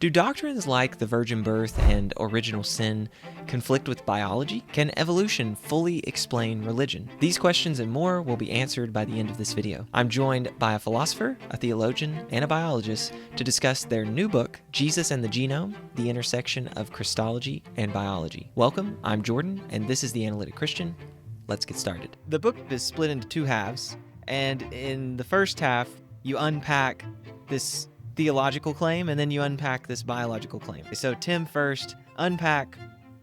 Do doctrines like the virgin birth and original sin conflict with biology? Can evolution fully explain religion? These questions and more will be answered by the end of this video. I'm joined by a philosopher, a theologian, and a biologist to discuss their new book, Jesus and the Genome, the intersection of Christology and biology. Welcome, I'm Jordan, and this is The Analytic Christian. Let's get started. The book is split into two halves, and in the first half, you unpack this theological claim, and then you unpack this biological claim. So Tim, first, unpack,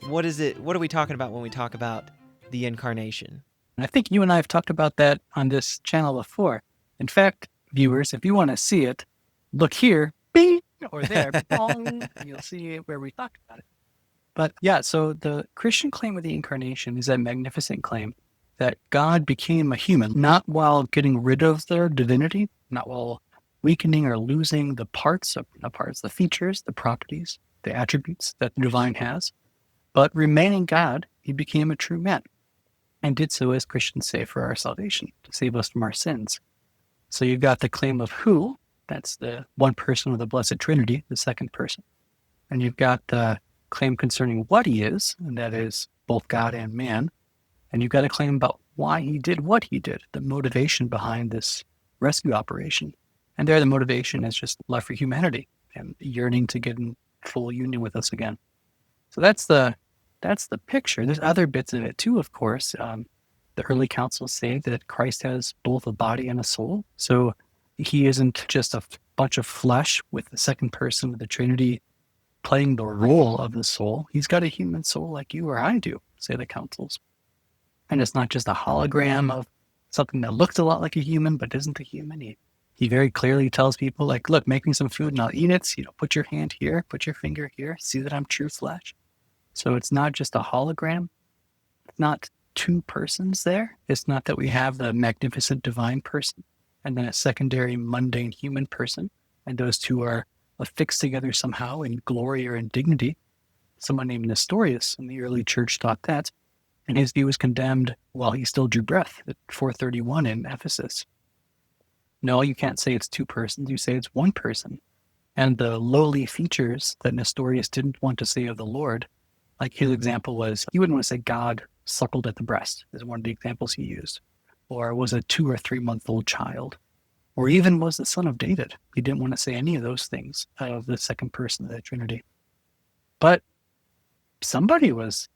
what are we talking about when we talk about the incarnation? I think you and I have talked about that on this channel before. In fact, viewers, if you want to see it, look here, bing, or there, bong, and you'll see where we talked about it. But yeah, so the Christian claim of the incarnation is a magnificent claim that God became a human, not while getting rid of their divinity, not while weakening or losing the the features, the properties, the attributes that the divine has, but remaining God, he became a true man and did so, as Christians say, for our salvation, to save us from our sins. So you've got the claim of who, that's the one person of the Blessed Trinity, the second person. And you've got the claim concerning what he is, and that is both God and man. And you've got a claim about why he did what he did, the motivation behind this rescue operation. And there, the motivation is just love for humanity and yearning to get in full union with us again. So that's the picture. There's other bits of it too, of course. The early councils say that Christ has both a body and a soul. So he isn't just a bunch of flesh with the second person of the Trinity playing the role of the soul. He's got a human soul like you or I do, say the councils. And it's not just a hologram of something that looks a lot like a human but isn't a human. He very clearly tells people, like, look, make me some food and I'll eat it. So, put your hand here, put your finger here, see that I'm true flesh. So it's not just a hologram. It's not two persons there. It's not that we have the magnificent divine person and then a secondary mundane human person, and those two are affixed together somehow in glory or in dignity. Someone named Nestorius in the early church thought that, and his view was condemned while he still drew breath at 431 in Ephesus. No, you can't say it's two persons. You say it's one person. And the lowly features that Nestorius didn't want to say of the Lord, like his example was, he wouldn't want to say God suckled at the breast, is one of the examples he used, or was a 2 or 3 month old child, or even was the son of David. He didn't want to say any of those things of the second person of the Trinity. But somebody was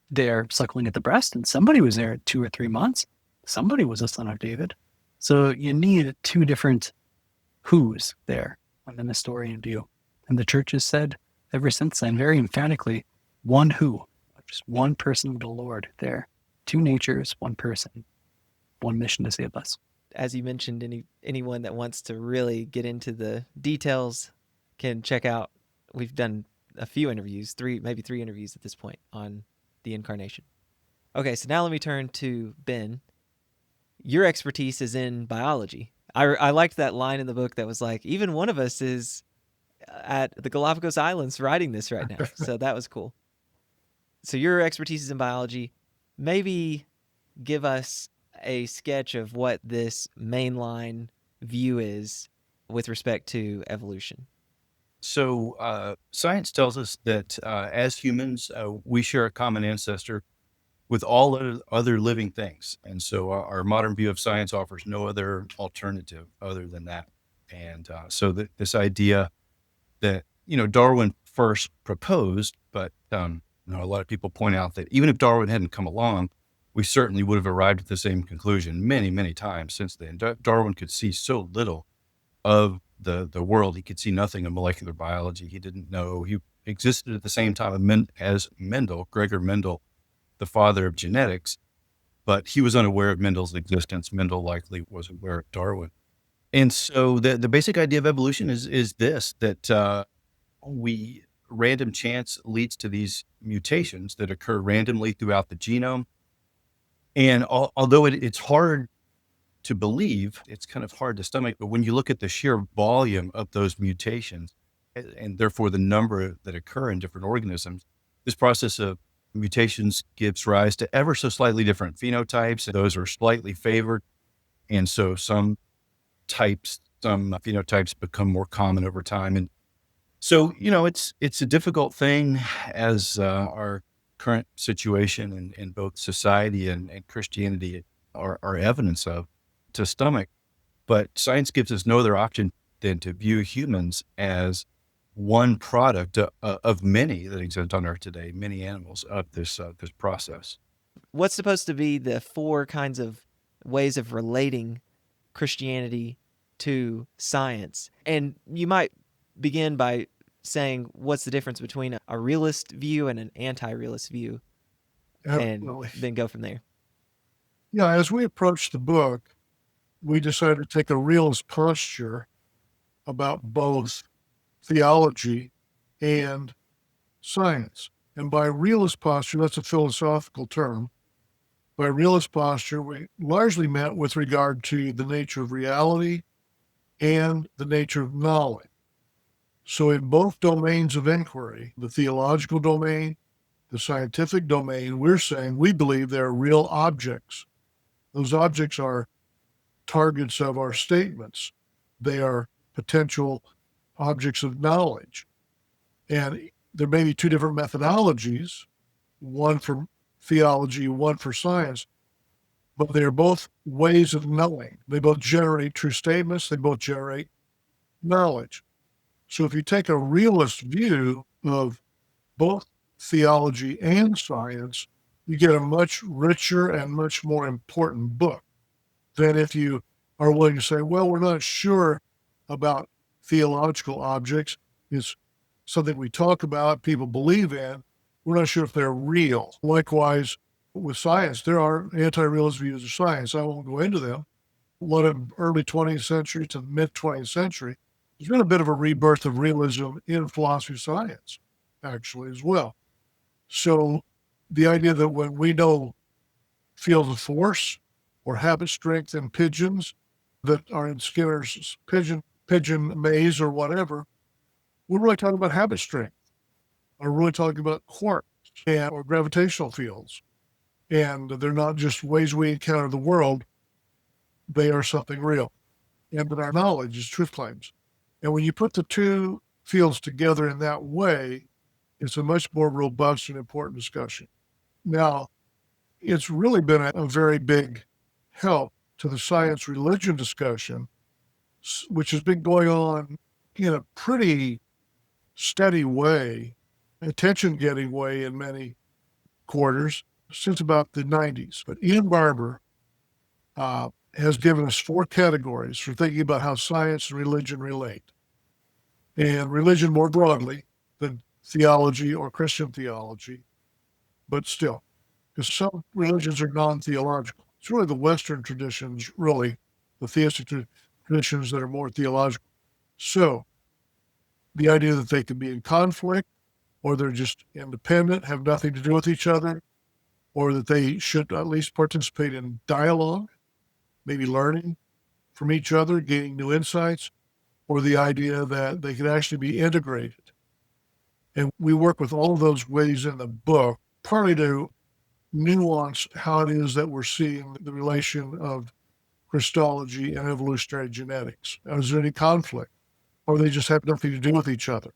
there suckling at the breast, and somebody was there at 2 or 3 months. Somebody was a son of David. So you need two different who's there on the Nestorian view. And the church has said ever since then, very emphatically, one who, just one person of the Lord there. Two natures, one person, one mission to save us. As you mentioned, anyone that wants to really get into the details can check out, we've done a few interviews, maybe three interviews at this point on the incarnation. Okay, so now let me turn to Ben. Your expertise is in biology. I liked that line in the book that was like, even one of us is at the Galapagos Islands writing this right now. So that was cool. So your expertise is in biology. Maybe give us a sketch of what this mainline view is with respect to evolution. So science tells us that as humans, we share a common ancestor with all other living things. And so our modern view of science offers no other alternative other than that. And so this idea that, Darwin first proposed, but a lot of people point out that even if Darwin hadn't come along, we certainly would have arrived at the same conclusion many, many times since then. Darwin could see so little of the world. He could see nothing of molecular biology. He didn't know. He existed at the same time as Mendel, Gregor Mendel, the father of genetics, but he was unaware of Mendel's existence. Mendel likely was aware of Darwin. And so the basic idea of evolution is this, that random chance leads to these mutations that occur randomly throughout the genome. And although it's hard to believe, it's kind of hard to stomach, but when you look at the sheer volume of those mutations, and therefore the number that occur in different organisms, this process of mutations gives rise to ever so slightly different phenotypes, and those are slightly favored. And so some phenotypes become more common over time. And So, it's a difficult thing as our current situation in both society and Christianity are evidence of to stomach. But science gives us no other option than to view humans as one product of many that exist on Earth today, many animals of this process. What's supposed to be the four kinds of ways of relating Christianity to science? And you might begin by saying what's the difference between a realist view and an anti-realist view, and Absolutely. then go from there. Yeah, as we approached the book, we decided to take a realist posture about both theology and science. And by realist posture, that's a philosophical term. By realist posture, we largely meant with regard to the nature of reality and the nature of knowledge. So in both domains of inquiry, the theological domain, the scientific domain, we're saying we believe there are real objects. Those objects are targets of our statements. They are potential objects of knowledge. And there may be two different methodologies, one for theology, one for science, but they're both ways of knowing. They both generate true statements, they both generate knowledge. So if you take a realist view of both theology and science, you get a much richer and much more important book than if you are willing to say, well, we're not sure about theological objects. It's something we talk about, people believe in. We're not sure if they're real. Likewise, with science, there are anti-realist views of science. I won't go into them. A lot of early 20th century to mid 20th century, there's been a bit of a rebirth of realism in philosophy of science, actually, as well. So the idea that when we know fields of force or habit strength in pigeons that are in Skinner's pigeon maze or whatever, we're really talking about habit strength. We're really talking about quarks or gravitational fields. And they're not just ways we encounter the world, they are something real. And that our knowledge is truth claims. And when you put the two fields together in that way, it's a much more robust and important discussion. Now, it's really been a very big help to the science religion discussion, which has been going on in a pretty steady way, attention getting way in many quarters since about the 90s. But Ian Barber has given us four categories for thinking about how science and religion relate. And religion more broadly than theology or Christian theology, but still, because some religions are non-theological. It's really the Western traditions, really, the theistic traditions that are more theological. So the idea that they can be in conflict, or they're just independent, have nothing to do with each other, or that they should at least participate in dialogue, maybe learning from each other, gaining new insights, or the idea that they could actually be integrated. And we work with all of those ways in the book, partly to nuance how it is that we're seeing the relation of Christology and evolutionary genetics. Is there any conflict? Or they just have nothing to do with each other?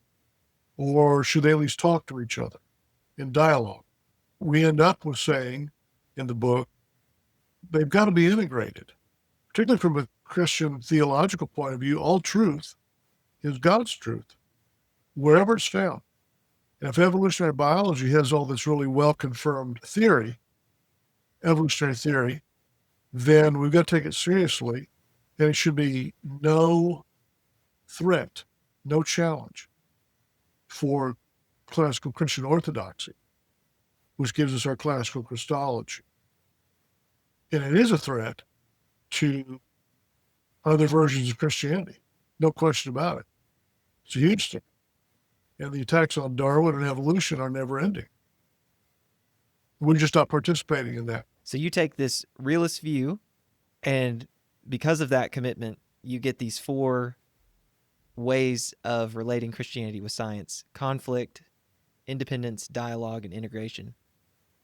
Or should they at least talk to each other in dialogue? We end up with saying in the book, they've got to be integrated. Particularly from a Christian theological point of view, all truth is God's truth, wherever it's found. And if evolutionary biology has all this really well-confirmed theory, evolutionary theory, then we've got to take it seriously, and it should be no threat, no challenge for classical Christian orthodoxy, which gives us our classical Christology. And it is a threat to other versions of Christianity, no question about it. It's a huge thing. And the attacks on Darwin and evolution are never ending. We're just not participating in that. So you take this realist view, and because of that commitment, you get these four ways of relating Christianity with science: conflict, independence, dialogue, and integration.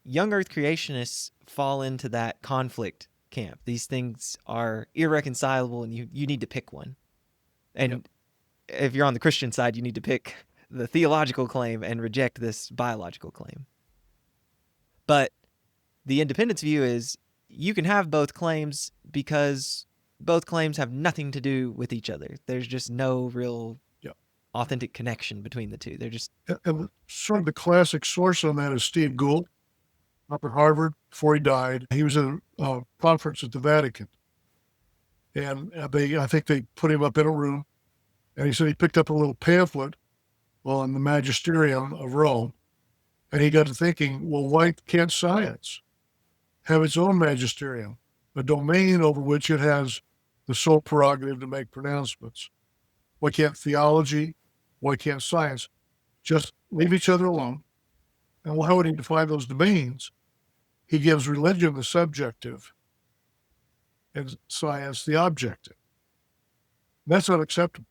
Young Earth creationists fall into that conflict camp. These things are irreconcilable, and you need to pick one. And if you're on the Christian side, you need to pick the theological claim and reject this biological claim. But the independence view is you can have both claims because both claims have nothing to do with each other. There's just no real authentic connection between the two. They're just... And sort of the classic source on that is Steve Gould up at Harvard before he died. He was at a conference at the Vatican. And I think they put him up in a room, and he said he picked up a little pamphlet on the magisterium of Rome. And he got to thinking, well, why can't science have its own magisterium, a domain over which it has the sole prerogative to make pronouncements? Why can't theology? Why can't science just leave each other alone? And how would he define those domains? He gives religion the subjective and science the objective. That's unacceptable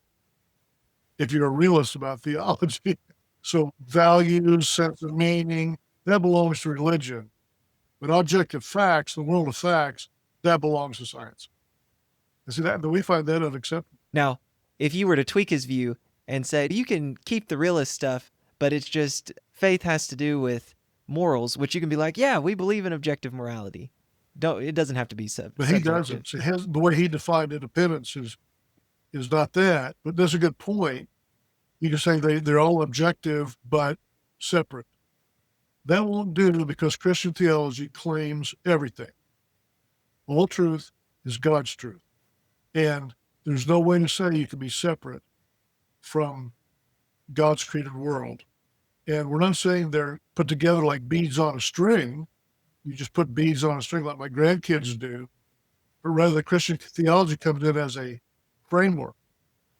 if you're a realist about theology. So values, sense of meaning, that belongs to religion. But objective facts, the world of facts, that belongs to science. And so we find that unacceptable. Now, if you were to tweak his view and say, you can keep the realist stuff, but it's just faith has to do with morals, which you can be like, yeah, we believe in objective morality. It doesn't have to be But he doesn't. So the way he defined independence is not that. But that's a good point. You can say they're all objective but separate. That won't do because Christian theology claims everything. All truth is God's truth. And there's no way to say you can be separate from God's created world. And we're not saying they're put together like beads on a string. You just put beads on a string like my grandkids do. But rather, the Christian theology comes in as a framework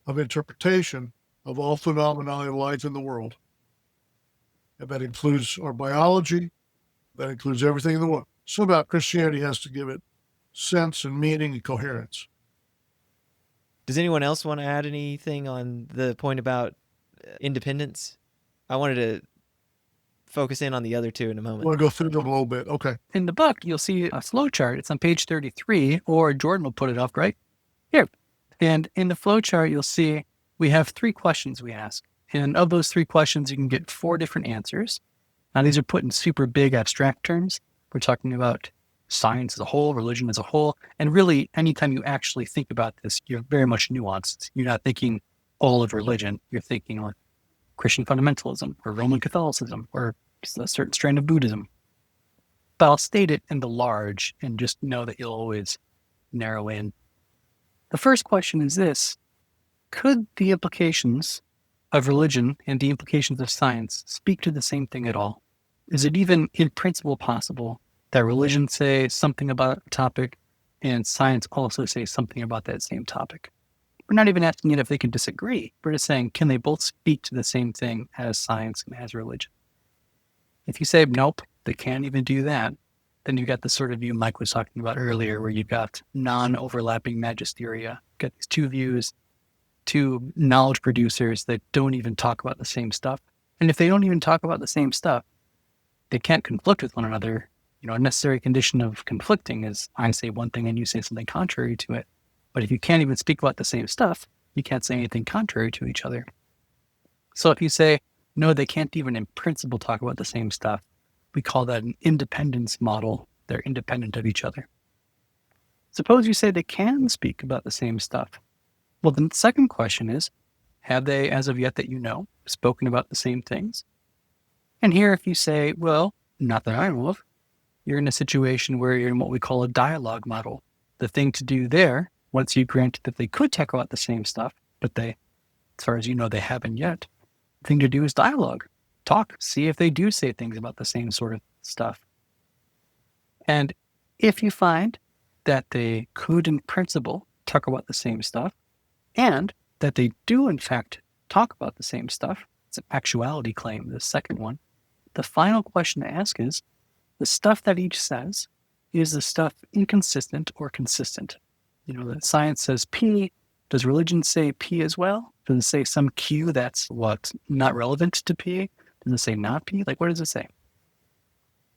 of interpretation of all phenomena in life in the world. And that includes our biology. That includes everything in the world. Somehow Christianity has to give it sense and meaning and coherence. Does anyone else want to add anything on the point about independence? I wanted to focus in on the other two in a moment. We'll go through them a little bit. Okay. In the book, you'll see a flow chart. It's on page 33, or Jordan will put it up right here. And in the flow chart, you'll see we have 3 questions we ask. And of those 3 questions, you can get 4 different answers. Now, these are put in super big abstract terms. We're talking about science as a whole, religion as a whole. And really, anytime you actually think about this, you're very much nuanced. You're not thinking all of religion. You're thinking like Christian fundamentalism or Roman Catholicism or a certain strain of Buddhism. But I'll state it in the large and just know that you'll always narrow in. The first question is this: could the implications of religion and the implications of science speak to the same thing at all? Is it even in principle possible that religion say something about a topic and science also say something about that same topic? We're not even asking it if they can disagree. We're just saying, can they both speak to the same thing as science and as religion? If you say, nope, they can't even do that, then you've got the sort of view Mike was talking about earlier, where you've got non-overlapping magisteria. You've got these 2 views, 2 knowledge producers that don't even talk about the same stuff. And if they don't even talk about the same stuff, they can't conflict with one another. A necessary condition of conflicting is I say one thing and you say something contrary to it. But if you can't even speak about the same stuff, you can't say anything contrary to each other. So if you say, no, they can't even in principle talk about the same stuff, we call that an independence model. They're independent of each other. Suppose you say they can speak about the same stuff. Well, then the second question is, have they, as of yet that you know, spoken about the same things? And here, if you say, well, not that I know of, you're in a situation where you're in what we call a dialogue model. The thing to do there, once you grant that they could talk about the same stuff, but they, as far as you know, they haven't yet, the thing to do is dialogue. Talk, see if they do say things about the same sort of stuff. And if you find that they could, in principle, talk about the same stuff, and that they do, in fact, talk about the same stuff, it's an actuality claim, the second one, the final question to ask is, the stuff that each says, is the stuff inconsistent or consistent? That science says P. Does religion say P as well? Does it say some Q that's not relevant to P? Does it say not P? What does it say?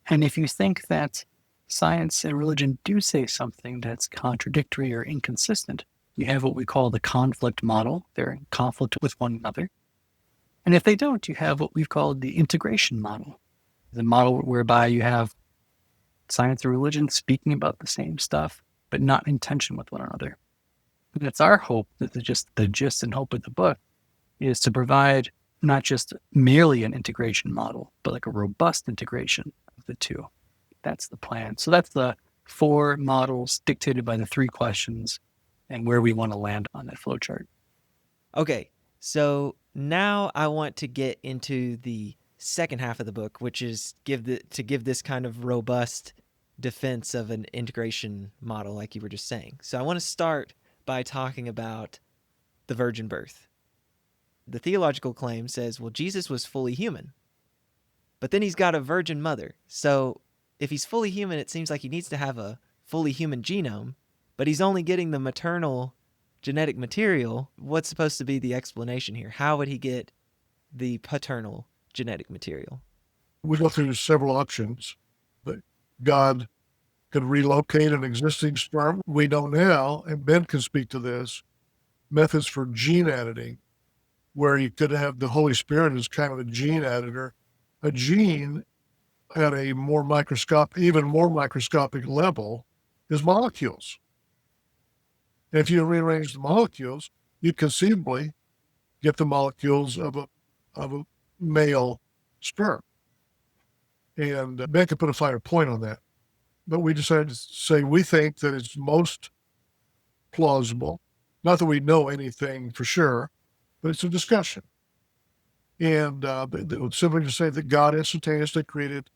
And if you think that science and religion do say something that's contradictory or inconsistent, you have what we call the conflict model. They're in conflict with one another. And if they don't, you have what we've called the integration model, the model whereby you have science and religion speaking about the same stuff, but not in tension with one another. And it's our hope that the gist and hope of the book is to provide not just merely an integration model, but like a robust integration of the two. That's the plan. So that's the 4 models dictated by the 3 questions and where we want to land on that flowchart. Okay, so now I want to get into the second half of the book, which is give this kind of robust defense of an integration model, like you were just saying. So I want to start by talking about the virgin birth. The theological claim says, well, Jesus was fully human, but then he's got a virgin mother. So if he's fully human, it seems like he needs to have a fully human genome, but he's only getting the maternal genetic material. What's supposed to be the explanation here? How would he get the paternal genetic material? We go through several options, but God could relocate an existing sperm. We know now, and Ben can speak to this, methods for gene editing, where you could have the Holy Spirit as kind of a gene editor. A gene at a even more microscopic level is molecules. And if you rearrange the molecules, you conceivably get the molecules of a male sperm. And Ben could put a finer point on that. But we decided to say we think that it's most plausible, not that we know anything for sure, but it's a discussion. And simply to say that God instantaneously created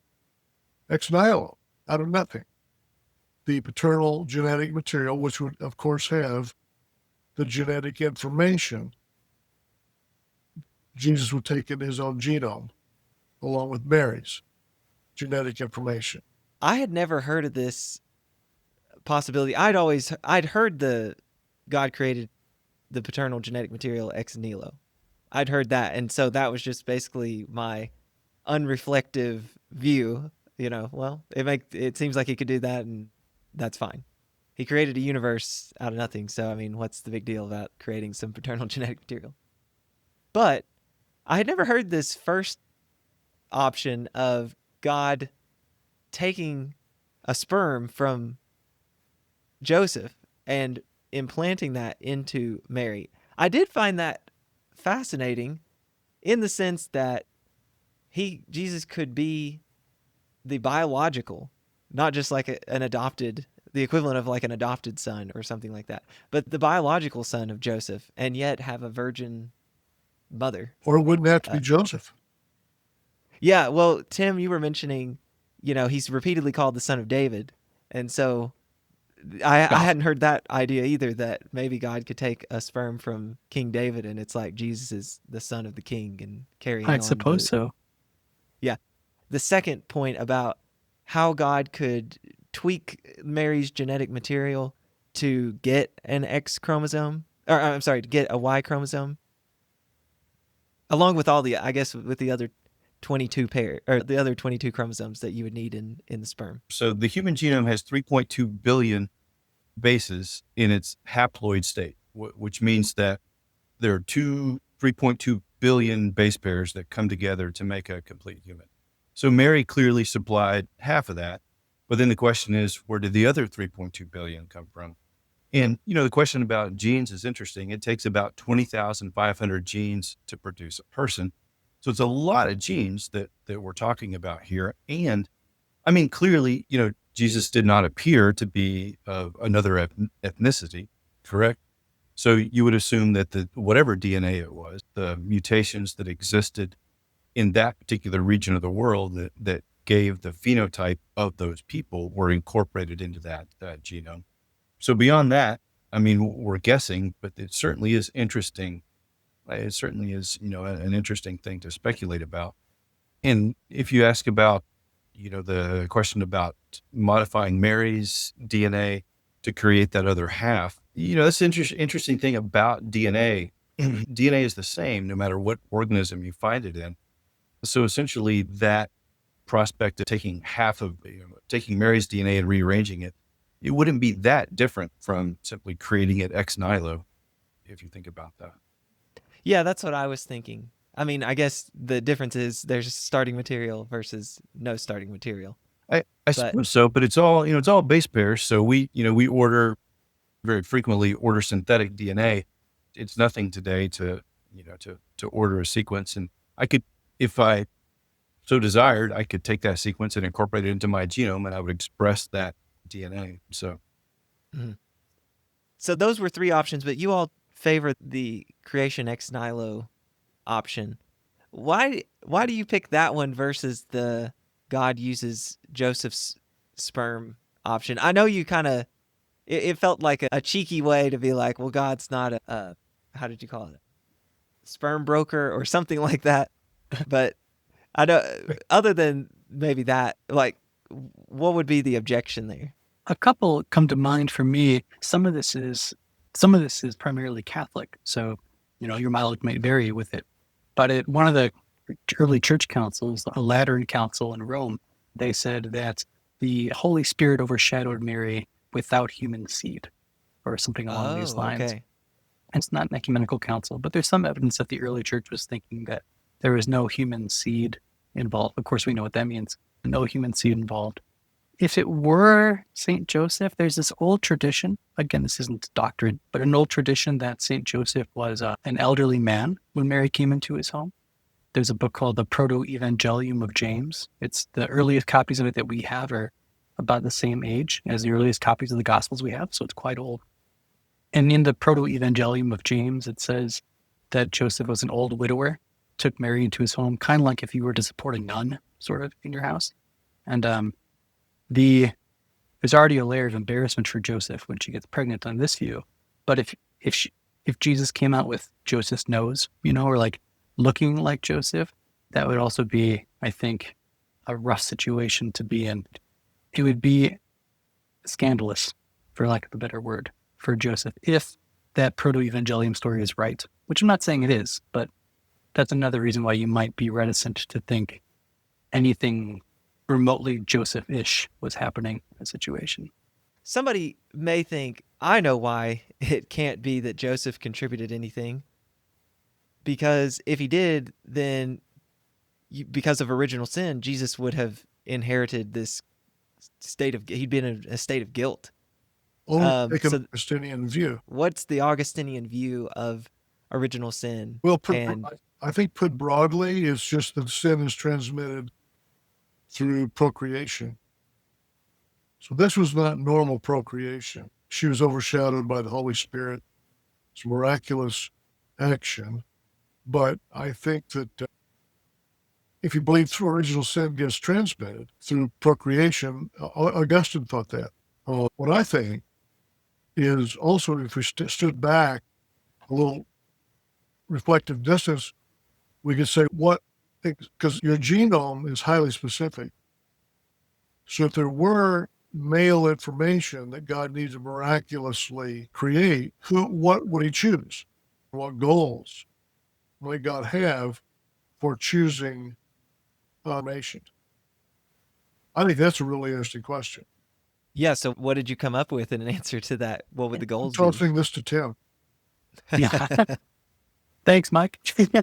ex nihilo, out of nothing, the paternal genetic material, which would, of course, have the genetic information. Jesus would take in his own genome, along with Mary's genetic information. I had never heard of this possibility. I'd heard the God created the paternal genetic material ex nihilo. I'd heard that, and so that was just basically my unreflective view. Well, it seems like he could do that, and that's fine. He created a universe out of nothing, so I mean, what's the big deal about creating some paternal genetic material? But I had never heard this first option of God taking a sperm from Joseph and implanting that into Mary. I did find that fascinating in the sense that Jesus could be the biological, not just like the equivalent of like an adopted son or something like that, but the biological son of Joseph, and yet have a virgin mother. Or it wouldn't have to be Joseph. Yeah, well, Tim, you were mentioning, he's repeatedly called the son of David, and so I hadn't heard that idea either, that maybe God could take a sperm from King David and it's like Jesus is the son of the king and carrying on. I suppose so. Yeah. The second point about how God could tweak Mary's genetic material to get an X chromosome, or I'm sorry, to get a Y chromosome, along with with the other 22 the other 22 chromosomes that you would need in the sperm. So the human genome has 3.2 billion bases in its haploid state, which means that there are 3.2 billion base pairs that come together to make a complete human. So Mary clearly supplied half of that. But then the question is, where did the other 3.2 billion come from? And, the question about genes is interesting. It takes about 20,500 genes to produce a person. So it's a lot of genes that we're talking about here. And I mean, clearly, Jesus did not appear to be of another ethnicity, correct? So you would assume that whatever DNA it was, the mutations that existed in that particular region of the world that gave the phenotype of those people were incorporated into that genome. So beyond that, I mean, we're guessing, but it certainly is interesting. It certainly is, an interesting thing to speculate about. And if you ask about, the question about modifying Mary's DNA to create that other half, that's an interesting thing about DNA. DNA is the same no matter what organism you find it in. So essentially that prospect of taking taking Mary's DNA and rearranging it, it wouldn't be that different from simply creating it ex nihilo, if you think about that. Yeah, that's what I was thinking. I mean, I guess the difference is there's starting material versus no starting material. I But- suppose so, but it's all, it's all base pairs. So we very frequently order synthetic DNA. It's nothing today to order a sequence. And I could, if I so desired, I could take that sequence and incorporate it into my genome, and I would express that DNA. So So those were three options, but you all favor the creation ex nihilo option. Why do you pick that one versus the God uses Joseph's sperm option? I know you kind of, it felt like a cheeky way to be like, well, God's not a how did you call it? Sperm broker or something like that. But I don't, other than maybe that, like, what would be the objection there? A couple come to mind for me. Some of this is primarily Catholic, so your mileage may vary with it. But at one of the early church councils, a Lateran council in Rome, they said that the Holy Spirit overshadowed Mary without human seed, or something along these lines. Okay. And it's not an ecumenical council, but there's some evidence that the early church was thinking that there was no human seed involved. Of course, we know what that means. No human seed involved. If it were St. Joseph, there's this old tradition. Again, this isn't doctrine, but an old tradition that St. Joseph was an elderly man when Mary came into his home. There's a book called the Proto-Evangelium of James. It's the earliest copies of it that we have are about the same age as the earliest copies of the Gospels we have, so it's quite old. And in the Proto-Evangelium of James, it says that Joseph was an old widower, took Mary into his home, kind of like if you were to support a nun, sort of, in your house. And there's already a layer of embarrassment for Joseph when she gets pregnant on this view. But if Jesus came out with Joseph's nose, or like looking like Joseph, that would also be, I think, a rough situation to be in. It would be scandalous, for lack of a better word, for Joseph if that proto-evangelium story is right, which I'm not saying it is, but that's another reason why you might be reticent to think anything remotely Joseph-ish was happening in a situation. Somebody may think, I know why it can't be that Joseph contributed anything. Because if he did, then because of original sin, Jesus would have inherited this he'd been in a state of guilt. Only take an Augustinian view. What's the Augustinian view of original sin? Well, I think put broadly, it's just that sin is transmitted through procreation. So this was not normal procreation. She was overshadowed by the Holy Spirit. It's miraculous action. But I think that if you believe through original sin gets transmitted through procreation, Augustine thought that. What I think is also, if we stood back a little reflective distance, we could say because your genome is highly specific. So if there were male information that God needs to miraculously create, what would he choose? What goals might God have for choosing information? I think that's a really interesting question. Yeah, so what did you come up with in an answer to that? What would the goals be? I'm tossing this to Tim. Yeah. Thanks, Mike.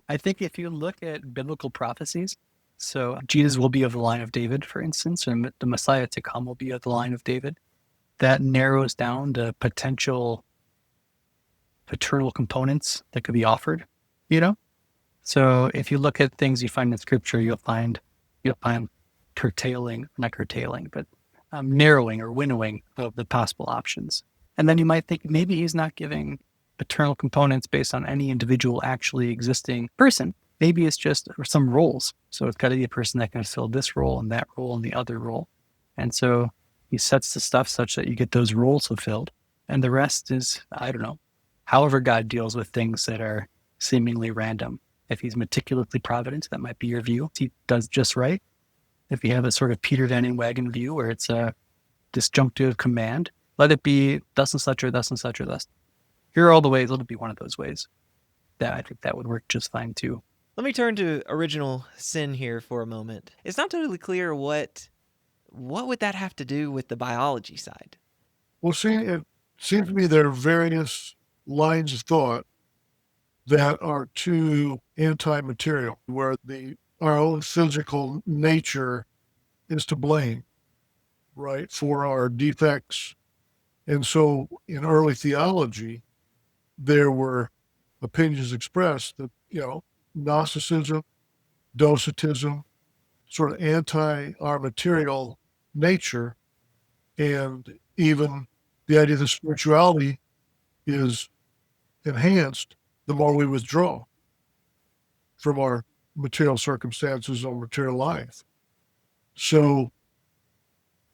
I think if you look at biblical prophecies, so Jesus will be of the line of David, for instance, and the Messiah to come will be of the line of David. That narrows down the potential paternal components that could be offered, So if you look at things you find in Scripture, you'll find narrowing or winnowing of the possible options. And then you might think maybe he's not giving paternal components based on any individual actually existing person. Maybe it's just some roles. So it's got to be a person that can fill this role and that role and the other role. And so he sets the stuff such that you get those roles fulfilled. And the rest is, I don't know, however God deals with things that are seemingly random. If he's meticulously provident, that might be your view. He does just right. If you have a sort of Peter Van Inwagen view where it's a disjunctive command, let it be thus and such or thus and such or thus. Here are all the ways. Let it be one of those ways. I think that would work just fine too. Let me turn to original sin here for a moment. It's not totally clear what would that have to do with the biology side? Well, see, it seems to me there are various lines of thought that are too anti-material, where our own physical nature is to blame, right, for our defects. And so in early theology, there were opinions expressed that, Gnosticism, Docetism, sort of anti our material nature, and even the idea that spirituality is enhanced the more we withdraw from our material circumstances or material life. So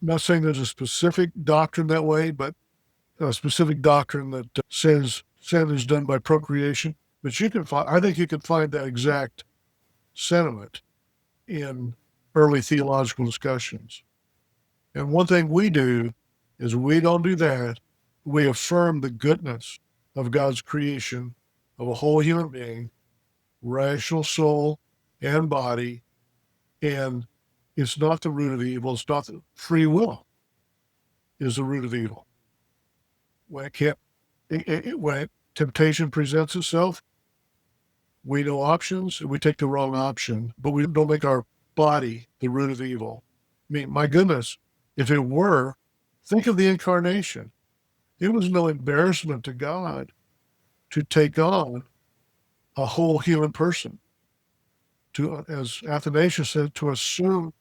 I'm not saying there's a specific doctrine that way, but a specific doctrine that says sin is done by procreation. But I think you can find that exact sentiment in early theological discussions. And one thing we do is we don't do that. We affirm the goodness of God's creation of a whole human being, rational soul and body, and it's not the root of evil. It's not the free will is the root of evil. When when temptation presents itself, we know options, and we take the wrong option, but we don't make our body the root of evil. I mean, my goodness, if it were, think of the incarnation. It was no embarrassment to God to take on a whole human person, to, as Athanasius said, to assume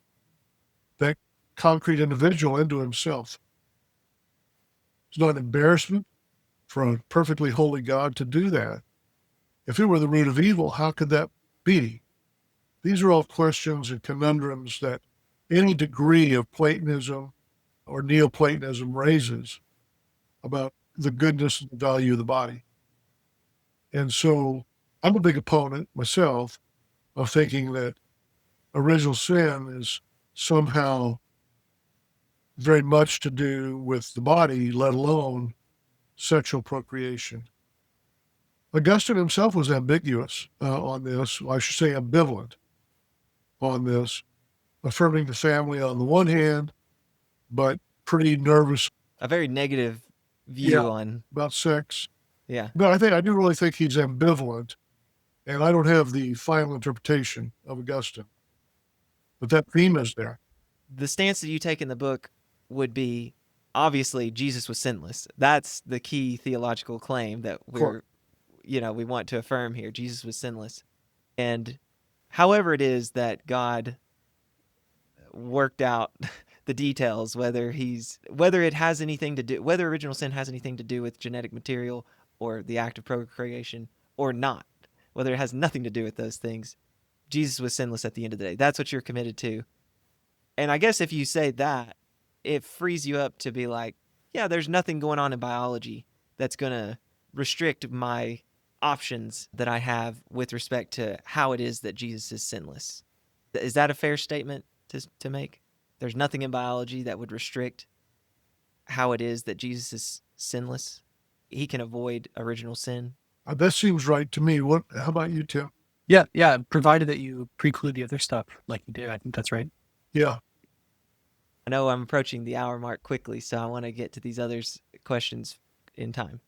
that concrete individual into himself. It's not an embarrassment for a perfectly holy God to do that. If it were the root of evil, how could that be? These are all questions and conundrums that any degree of Platonism or Neoplatonism raises about the goodness and the value of the body. And so I'm a big opponent myself of thinking that original sin is somehow very much to do with the body, let alone sexual procreation. Augustine himself was ambiguous on this. I should say ambivalent on this, affirming the family on the one hand, but pretty nervous. A very negative view on about sex. Yeah. But I do really think he's ambivalent, and I don't have the final interpretation of Augustine. But that theme is there. The stance that you take in the book would be, obviously, Jesus was sinless. That's the key theological claim that we want to affirm here. Jesus was sinless. And however it is that God worked out the details, whether it has anything to do, whether original sin has anything to do with genetic material or the act of procreation or not, whether it has nothing to do with those things, Jesus was sinless at the end of the day. That's what you're committed to. And I guess if you say that, it frees you up to be like, yeah, there's nothing going on in biology that's going to restrict my options that I have with respect to how it is that Jesus is sinless. Is that a fair statement to make? There's nothing in biology that would restrict how it is that Jesus is sinless. He can avoid original sin. That seems right to me. How about you, Tim? Yeah. Provided that you preclude the other stuff like you did. I think that's right. Yeah. I know I'm approaching the hour mark quickly, so I want to get to these other questions in time.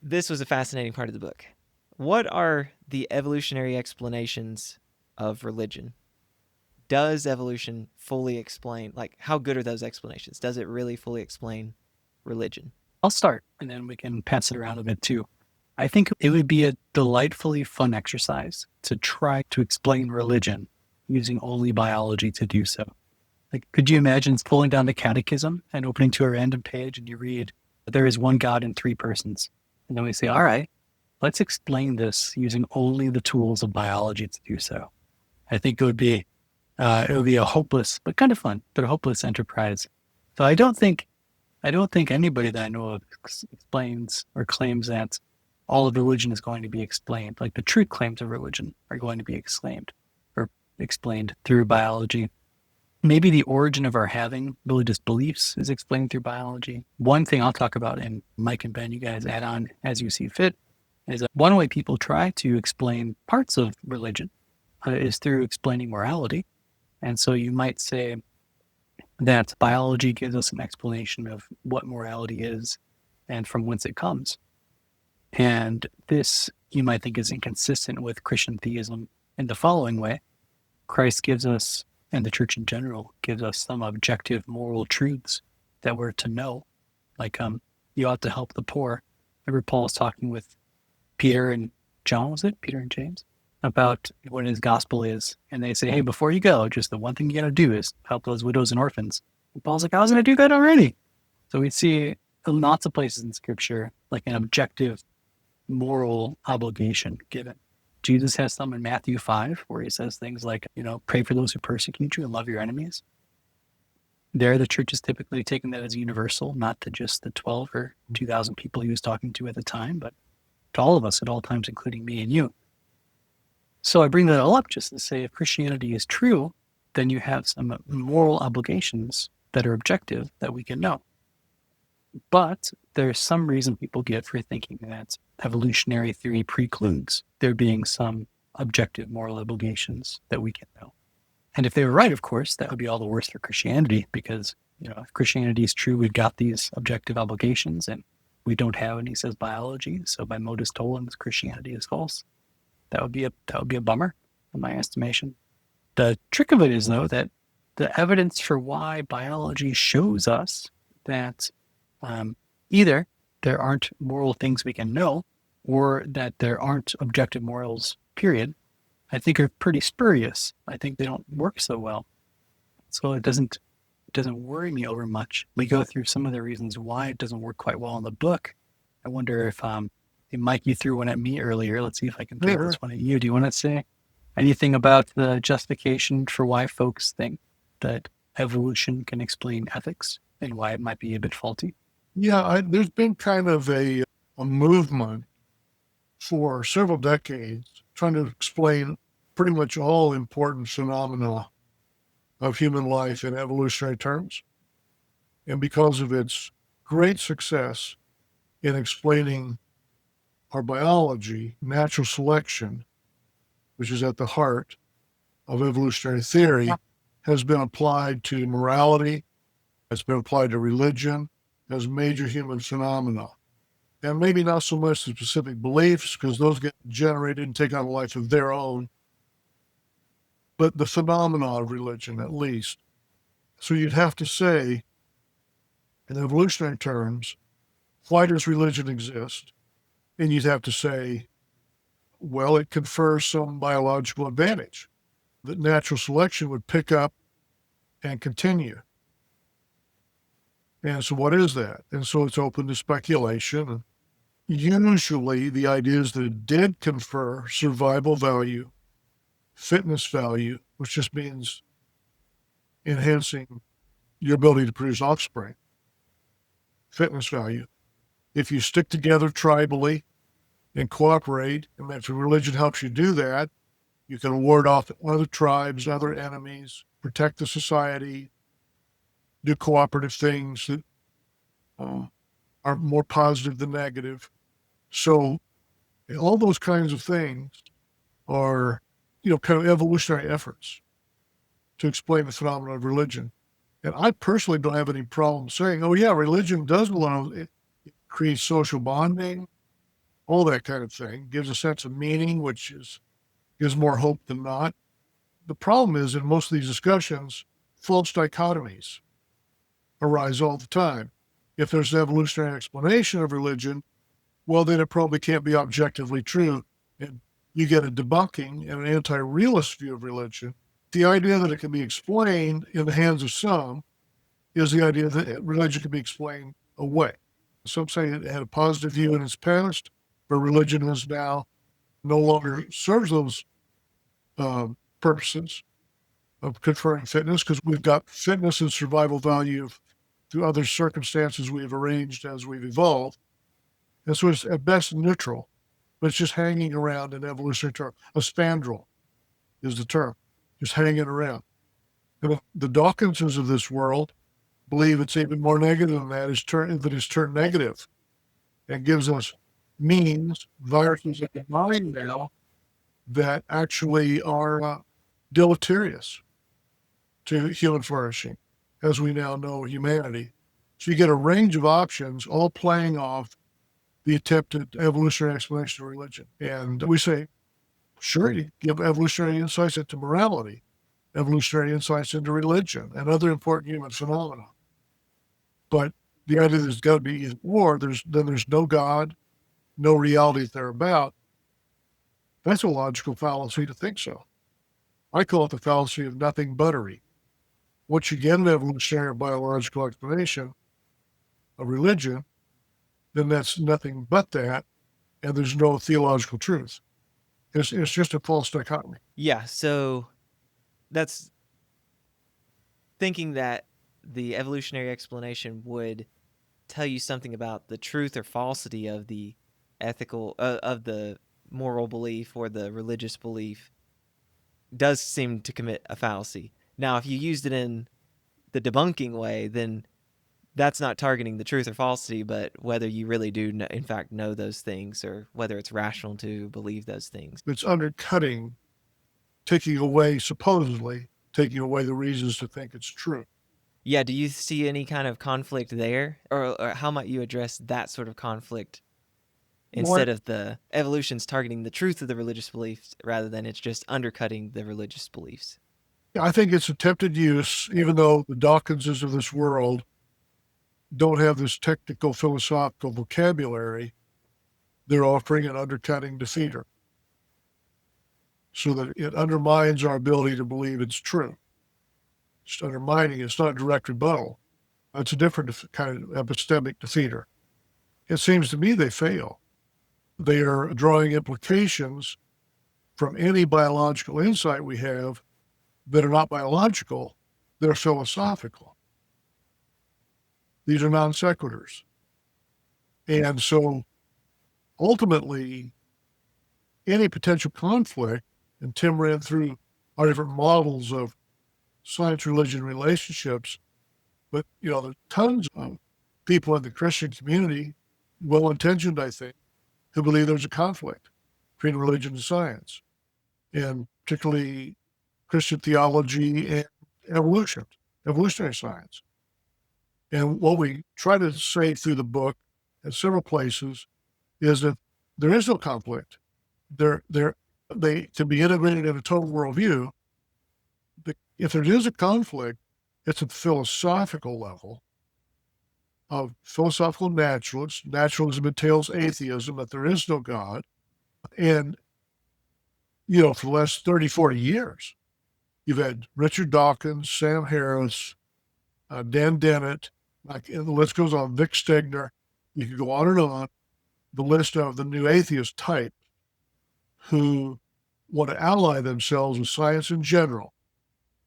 This was a fascinating part of the book. What are the evolutionary explanations of religion? Does evolution fully explain, how good are those explanations? Does it really fully explain religion? I'll start, and then we can pass it around a bit too. I think it would be a delightfully fun exercise to try to explain religion using only biology to do so. Could you imagine pulling down the catechism and opening to a random page and you read, there is one God in three persons. And then we say, all right, let's explain this using only the tools of biology to do so. I think it would be a hopeless, but kind of fun, but a hopeless enterprise. So I don't think anybody that I know of explains or claims that all of religion is going to be explained. Like the truth claims of religion are going to be explained through biology. Maybe the origin of our having religious beliefs is explained through biology. One thing I'll talk about, and Mike and Ben, you guys add on as you see fit, is one way people try to explain parts of religion is through explaining morality. And so you might say that biology gives us an explanation of what morality is and from whence it comes. And this, you might think, is inconsistent with Christian theism in the following way. Christ gives us, and the church in general, gives us some objective moral truths that we're to know. Like, you ought to help the poor. Remember Paul's talking with Peter and John, was it? Peter and James? About what his gospel is. And they say, hey, before you go, just the one thing you got to do is help those widows and orphans. And Paul's like, I was going to do that already. So we see lots of places in Scripture like an objective moral obligation given. Jesus has some in Matthew 5 where he says things like, pray for those who persecute you and love your enemies. There, the church is typically taking that as universal, not to just the 12 or 2,000 people he was talking to at the time, but to all of us at all times, including me and you. So I bring that all up just to say if Christianity is true, then you have some moral obligations that are objective that we can know. But there's some reason people give for thinking that evolutionary theory precludes there being some objective moral obligations that we can know. And if they were right, of course, that would be all the worse for Christianity because, if Christianity is true, we've got these objective obligations and we don't have any, says biology. So by modus tollens, Christianity is false. That would be a bummer in my estimation. The trick of it is, though, that the evidence for why biology shows us that either there aren't moral things we can know or that there aren't objective morals, period, I think are pretty spurious. I think they don't work so well. So it doesn't worry me over much. We go through some of the reasons why it doesn't work quite well in the book. I wonder if Mike, you threw one at me earlier. Let's see if I can throw this one at you. Do you want to say anything about the justification for why folks think that evolution can explain ethics and why it might be a bit faulty? Yeah, there's been kind of a movement for several decades trying to explain pretty much all important phenomena of human life in evolutionary terms. And because of its great success in explaining our biology, natural selection, which is at the heart of evolutionary theory, has been applied to morality, has been applied to religion, as major human phenomena. And maybe not so much the specific beliefs, because those get generated and take on a life of their own, but the phenomena of religion, at least. So you'd have to say, in evolutionary terms, why does religion exist? And you'd have to say, well, it confers some biological advantage that natural selection would pick up and continue. And so what is that? And so it's open to speculation. Usually the idea is that it did confer survival value, fitness value, which just means enhancing your ability to produce offspring, fitness value. If you stick together tribally and cooperate, and if religion helps you do that, you can ward off other tribes, other enemies, protect the society, do cooperative things that are more positive than negative. So all those kinds of things are, kind of evolutionary efforts to explain the phenomenon of religion. And I personally don't have any problem saying, oh yeah, religion does allow, it creates social bonding, all that kind of thing, gives a sense of meaning, which gives more hope than not. The problem is in most of these discussions, false dichotomies arise all the time. If there's an evolutionary explanation of religion, well, then it probably can't be objectively true. And you get a debunking and an anti-realist view of religion. The idea that it can be explained in the hands of some is the idea that religion can be explained away. Some say it had a positive view in its past, but religion is now no longer serves those purposes of conferring fitness, because we've got fitness and survival value through other circumstances we've arranged as we've evolved. And so it's at best neutral, but it's just hanging around in evolutionary term. A spandrel is the term, just hanging around. And the Dawkinses of this world believe it's even more negative than that, it's turned negative and gives us means, viruses of the mind now, that actually are deleterious to human flourishing, as we now know humanity. So you get a range of options all playing off the attempted evolutionary explanation of religion. And we say, sure, you give evolutionary insights into morality, evolutionary insights into religion, and other important human phenomena. But the idea that there's got to be either or, there's no God, no reality thereabout. That's a logical fallacy to think so. I call it the fallacy of nothing buttery. Once you get an evolutionary or biological explanation of religion, then that's nothing but that, and there's no theological truth. It's just a false dichotomy. Yeah, so that's thinking that the evolutionary explanation would tell you something about the truth or falsity of the ethical, of the moral belief or the religious belief does seem to commit a fallacy. Now, if you used it in the debunking way, then that's not targeting the truth or falsity, but whether you really do, in fact, know those things or whether it's rational to believe those things. It's undercutting, supposedly taking away the reasons to think it's true. Yeah, do you see any kind of conflict there? Or how might you address that sort of conflict instead of the evolution's targeting the truth of the religious beliefs rather than it's just undercutting the religious beliefs? Yeah, I think it's attempted use, even though the Dawkinses of this world don't have this technical philosophical vocabulary, they're offering an undercutting defeater so that it undermines our ability to believe it's true. It's undermining, it's not direct rebuttal. It's a different kind of epistemic defeater. It seems to me they fail. They are drawing implications from any biological insight we have that are not biological, they're philosophical. These are non sequiturs. And so ultimately, any potential conflict, and Tim ran through our different models of science-religion relationships, but, there's tons of people in the Christian community, well-intentioned, I think, who believe there's a conflict between religion and science, and particularly Christian theology and evolutionary science. And what we try to say through the book at several places is that there is no conflict. They can be integrated in a total worldview. If there is a conflict, it's at the philosophical level of philosophical naturalists. Naturalism entails atheism, that there is no God. And, for the last 30, 40 years, you've had Richard Dawkins, Sam Harris, Dan Dennett, and the list goes on, Vic Stegner. You can go on and on, the list of the new atheist type who want to ally themselves with science in general,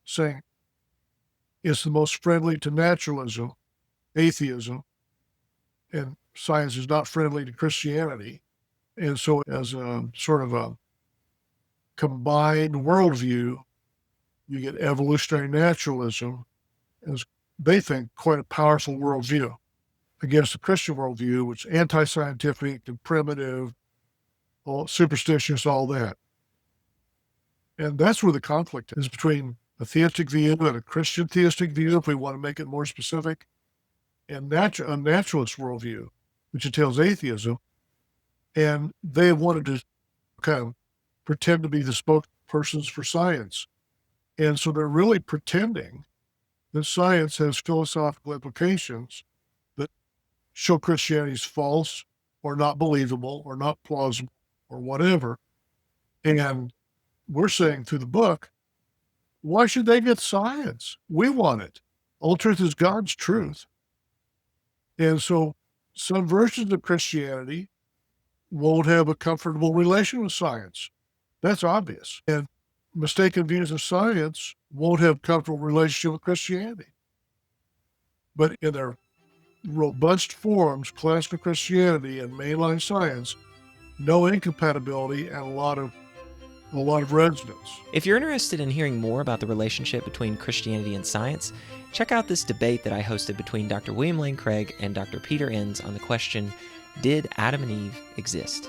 saying it's the most friendly to naturalism, atheism, and science is not friendly to Christianity. And so as a sort of a combined worldview, you get evolutionary naturalism as, they think, quite a powerful worldview against the Christian worldview, which is anti-scientific and primitive, all superstitious, all that. And that's where the conflict is between a theistic view and a Christian theistic view, if we want to make it more specific, and a naturalist worldview, which entails atheism. And they wanted to kind of pretend to be the spokespersons for science. And so they're really pretending that science has philosophical implications that show Christianity is false or not believable or not plausible or whatever. And we're saying through the book, why should they get science? We want it. All truth is God's truth. And so some versions of Christianity won't have a comfortable relation with science. That's obvious. And mistaken views of science won't have a comfortable relationship with Christianity. But in their robust forms, classical Christianity and mainline science, no incompatibility and a lot of resonance. If you're interested in hearing more about the relationship between Christianity and science, check out this debate that I hosted between Dr. William Lane Craig and Dr. Peter Enns on the question, did Adam and Eve exist?